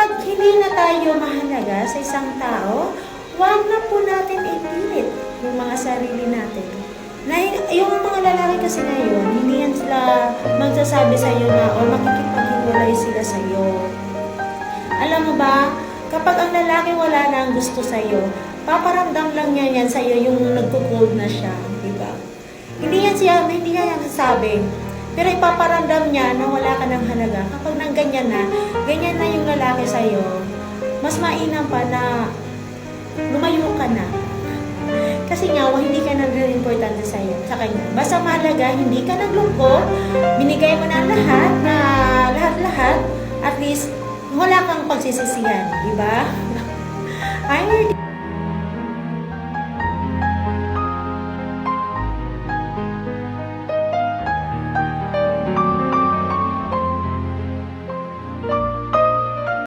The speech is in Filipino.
kapag hindi na tayo mahalaga sa isang tao, huwag na po natin ipilit yung mga sarili natin. Na, yung mga lalaki kasi ngayon, hindi yan sila magsasabi sa iyo na o makikipaghiwalay sila sa iyo. Alam mo ba, kapag ang lalaki wala na ang gusto sa iyo, paparamdam lang niya yan sa iyo yung nagko-cold na siya, di ba? Hindi niya yan sasabi. Pero ipaparamdam niya na wala ka ng halaga. Kapag nang ganyan na yung lalaki sa iyo, mas mainam pa na lumayo ka na. Kasi nga, hindi ka na rin importante sa kanya. Basta mahalaga, hindi ka naglungkot, binigay mo na lahat, at least, wala kang pagsisisihan, di ba?